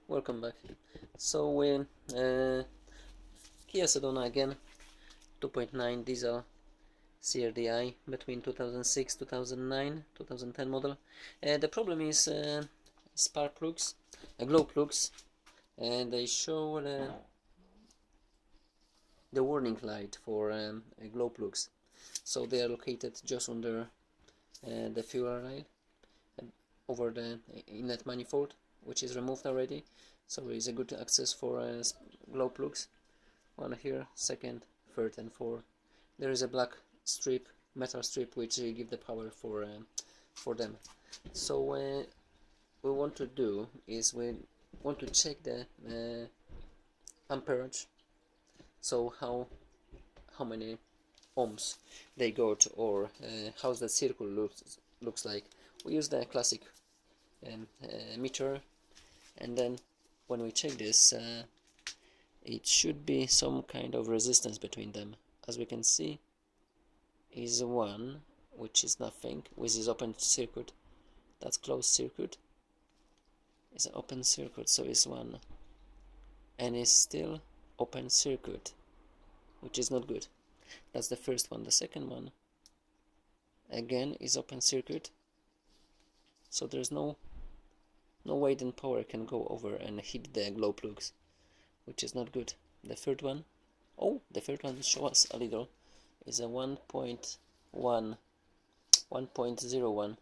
Welcome back. So we Kia Sedona again, 2.9 diesel CRDi between 2006, 2009, 2010 model. The problem is spark plugs, glow plugs, and they show the warning light for glow plugs. So they are located just under the fuel rail, over the inlet manifold, which is removed already. So there is a good access for glow plugs. One here, second, third and fourth. There is a black strip, metal strip, which give the power for them. So we want to do is we want to check the amperage. So how many ohms they got, or how the circle looks like. We use the classic meter, and then when we check this, it should be some kind of resistance between them. As we can see, is 1, which is nothing, which is open circuit. That's closed circuit. It's an open circuit, so it's 1, and it's still open circuit, which is not good. That's the first one. The second one again is open circuit, so there's no way the power can go over and hit the glow plugs, which is not good. The third one, the third one shows us a little, is a 1.1, 1.01.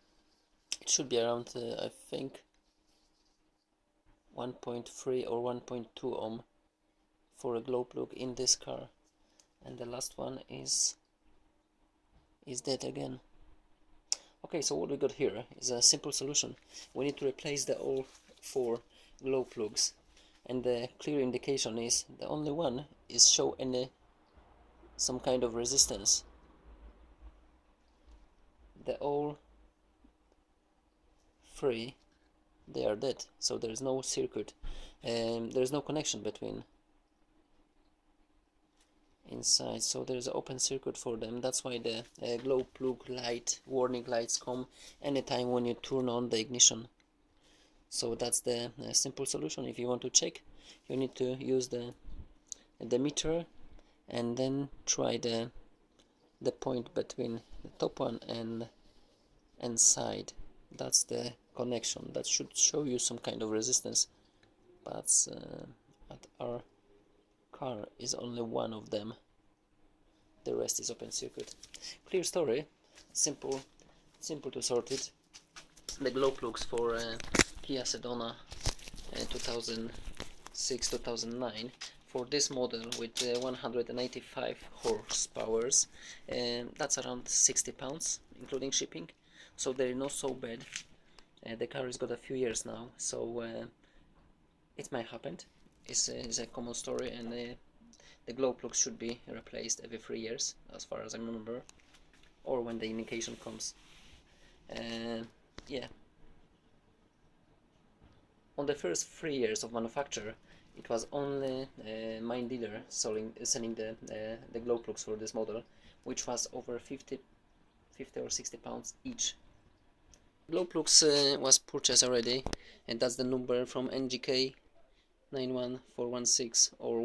It should be around I think 1.3 or 1.2 ohm for a glow plug in this car. And the last one is dead again. Okay, so what we got here is a simple solution. We need to replace the all 4 glow plugs, and the clear indication is the only one is show some kind of resistance. The all 3, they are dead, so there is no circuit, and there is no connection between inside, so there's an open circuit for them. That's why the glow plug light warning lights come anytime when you turn on the ignition. So that's the simple solution. If you want to check, you need to use the meter and then try the point between the top one and side. That's the connection. That should show you some kind of resistance, but at our car is only one of them. The rest is open circuit. Clear story. Simple to sort it. The glow plugs for Kia Sedona 2006-2009 for this model with 185 horsepower, that's around 60 pounds including shipping, so they're not so bad. The car has got a few years now, so it might happen. It's a common story, and the glow plugs should be replaced every 3 years as far as I remember, or when the indication comes. Yeah, on the first 3 years of manufacture, it was only my dealer selling the glow plugs for this model, which was over 50 or 60 pounds each. Glow plugs was purchased already, and that's the number from NGK 91416 or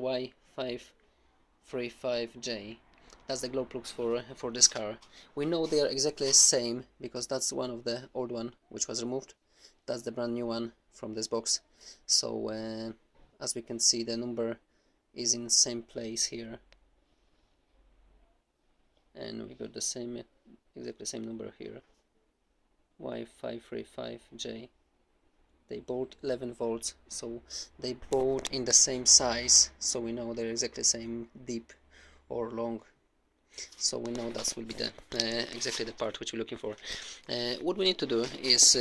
Y535J. That's the glow plugs for this car. We know they are exactly the same because that's one of the old one which was removed. That's the brand new one from this box. So as we can see, the number is in the same place here, and we got the same, exactly same number here, Y535J. They both 11 volts, so they both in the same size, so we know they're exactly same deep or long. So we know that will be the exactly the part which we're looking for. What we need to do is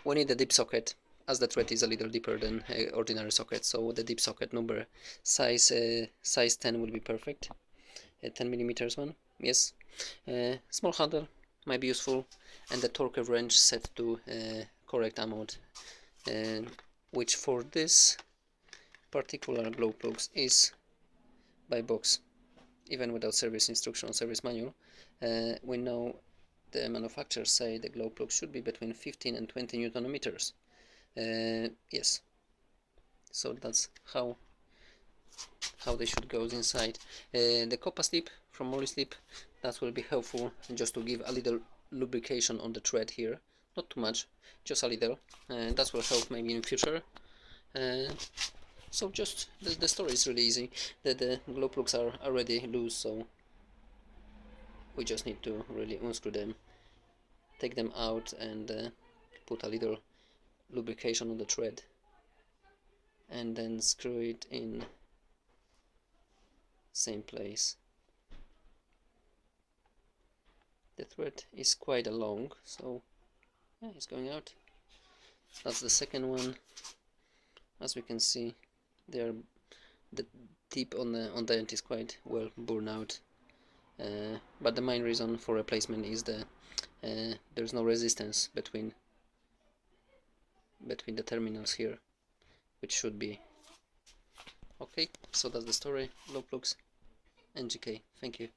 we need a deep socket, as the thread is a little deeper than ordinary socket. So the deep socket number size 10 will be perfect. 10 millimeters one, yes. Small handle might be useful, and the torque wrench set to correct amount, which for this particular glow plugs is by box. Even without service instruction or service manual, we know the manufacturers say the glow plug should be between 15 and 20 Newton meters. Yes, So that's how they should go inside. The copper slip from Slip, that will be helpful just to give a little lubrication on the thread here, not too much, just a little, and that will help maybe in future. So just the story is really easy. The glow plugs are already loose, so we just need to really unscrew them, take them out, and put a little lubrication on the thread, and then screw it in same place. The thread is quite long, so yeah, it's going out. That's the second one. As we can see, the tip on the end is quite well burned out. But the main reason for replacement is there's no resistance between the terminals here, which should be okay. So that's the story. Glow plugs, NGK. Thank you.